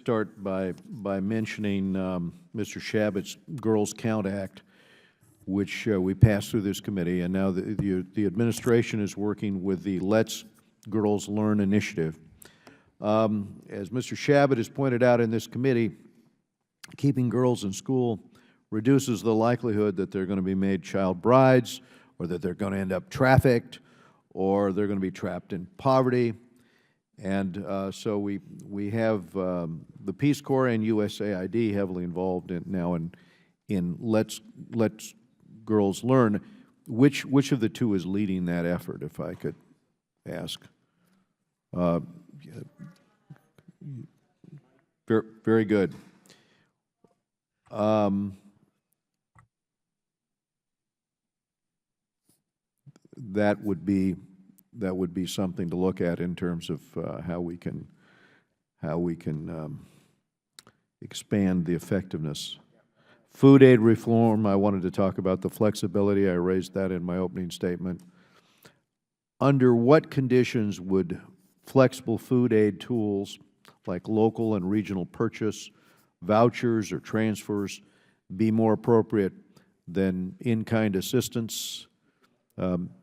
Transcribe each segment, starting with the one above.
start by mentioning Mr. Shabbat's Girls Count Act, which we passed through this committee, and now the administration is working with the Let's Girls Learn initiative. As Mr. Shabbat has pointed out in this committee, keeping girls in school reduces the likelihood that they're going to be made child brides, or that they're going to end up trafficked, or they're going to be trapped in poverty. And so we have the Peace Corps and USAID heavily involved now in Let's Girls Learn. Which of the two is leading that effort, if I could ask? Very good. That would be something to look at in terms of how we can expand the effectiveness. Food aid reform, I wanted to talk about the flexibility. I raised that in my opening statement. Under what conditions would flexible food aid tools like local and regional purchase, vouchers or transfers be more appropriate than in-kind assistance?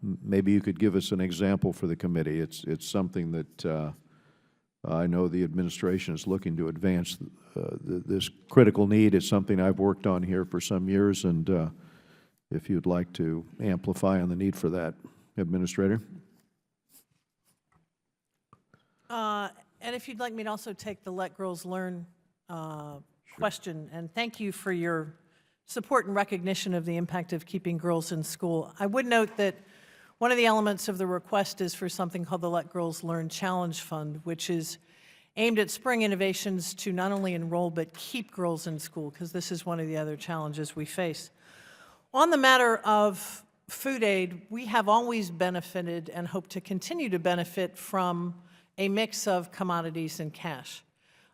Maybe you could give us an example for the committee. It's something that I know the administration is looking to advance. This critical need is something I've worked on here for some years, and if you'd like to amplify on the need for that, Administrator. And if you'd like me to also take the Let Girls Learn question, and thank you for your support and recognition of the impact of keeping girls in school. I would note that one of the elements of the request is for something called the Let Girls Learn Challenge Fund, which is aimed at spurring innovations to not only enroll but keep girls in school, because this is one of the other challenges we face. On the matter of food aid, we have always benefited and hope to continue to benefit from a mix of commodities and cash.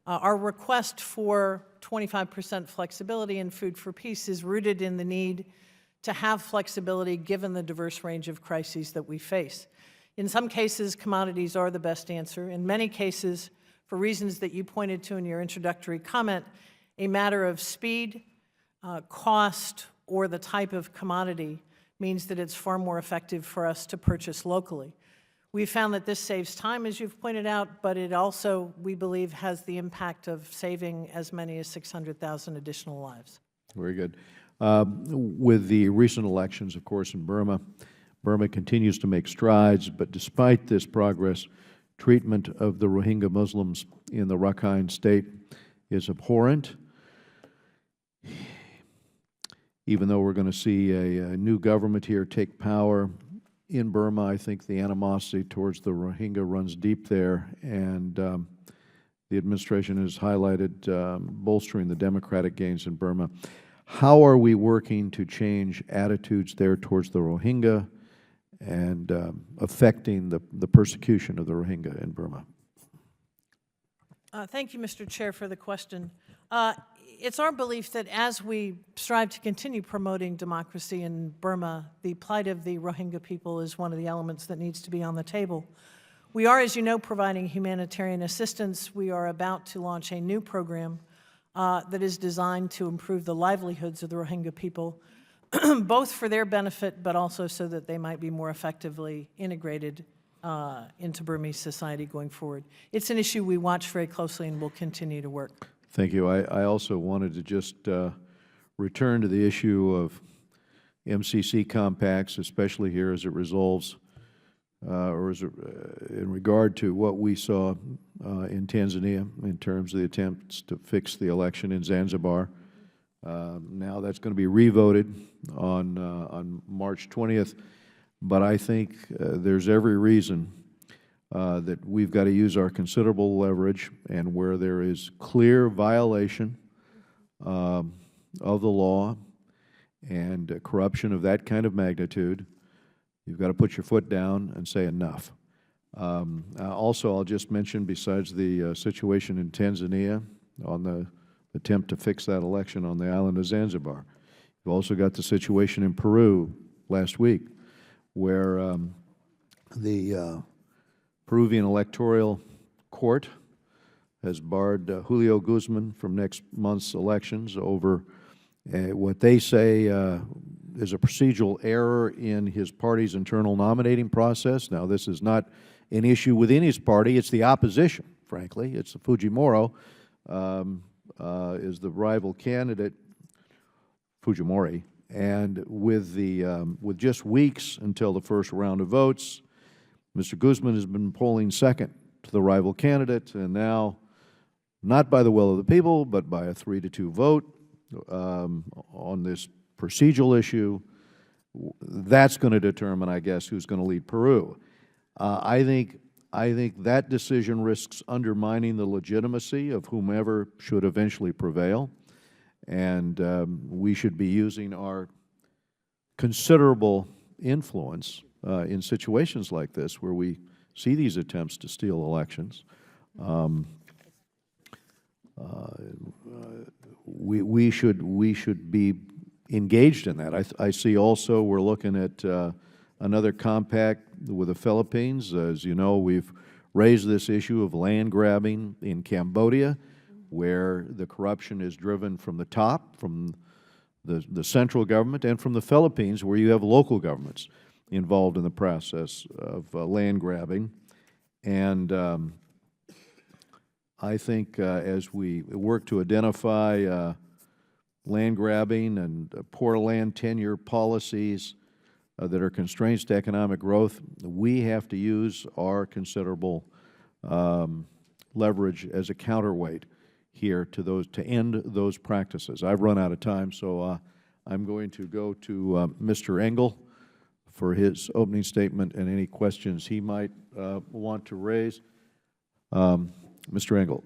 Our request for 25% flexibility in Food for Peace is rooted in the need to have flexibility given the diverse range of crises that we face. In some cases, commodities are the best answer. In many cases, for reasons that you pointed to in your introductory comment, a matter of speed, cost, or the type of commodity means that it's far more effective for us to purchase locally. We found that this saves time, as you've pointed out, but it also, we believe, has the impact of saving as many as 600,000 additional lives. Very good. With the recent elections, of course, in Burma, Burma continues to make strides, but despite this progress, treatment of the Rohingya Muslims in the Rakhine State is abhorrent. Even though we're going to see a new government here take power in Burma, I think the animosity towards the Rohingya runs deep there, and the administration has highlighted bolstering the democratic gains in Burma. How are we working to change attitudes there towards the Rohingya and affecting the persecution of the Rohingya in Burma? Thank you, Mr. Chair, for the question. It's our belief that as we strive to continue promoting democracy in Burma, the plight of the Rohingya people is one of the elements that needs to be on the table. We are, as you know, providing humanitarian assistance. We are about to launch a new program that is designed to improve the livelihoods of the Rohingya people, both for their benefit, but also so that they might be more effectively integrated into Burmese society going forward. It's an issue we watch very closely and will continue to work. Thank you. I also wanted to just return to the issue of MCC compacts, especially here as it resolves, or as in regard to what we saw in Tanzania in terms of the attempts to fix the election in Zanzibar. Now that's going to be revoted on March 20th, but I think there's every reason that we've got to use our considerable leverage, and where there is clear violation of the law and corruption of that kind of magnitude, you've got to put your foot down and say enough. Also, I'll just mention, besides the situation in Tanzania on the attempt to fix that election on the island of Zanzibar, you've also got the situation in Peru last week, where the Peruvian electoral court has barred Julio Guzman from next month's elections over what they say is a procedural error in his party's internal nominating process. Now, this is not an issue within his party. It's the opposition, frankly. It's Fujimori is the rival candidate, Fujimori. And with just weeks until the first round of votes, Mr. Guzman has been polling second to the rival candidate, and now, not by the will of the people, but by a 3-2 vote on this procedural issue, that's going to determine, I guess, who's going to lead Peru. I think that decision risks undermining the legitimacy of whomever should eventually prevail, and we should be using our considerable influence in situations like this where we see these attempts to steal elections. We should be engaged in that. I see also we're looking at another compact with the Philippines. As you know, we've raised this issue of land grabbing in Cambodia, where the corruption is driven from the top, from the central government, and from the Philippines, where you have local governments involved in the process of land grabbing. And I think as we work to identify land grabbing and poor land tenure policies that are constraints to economic growth, we have to use our considerable leverage as a counterweight here to end those practices. I've run out of time, so I'm going to go to Mr. Engel for his opening statement and any questions he might want to raise. Mr. Engel.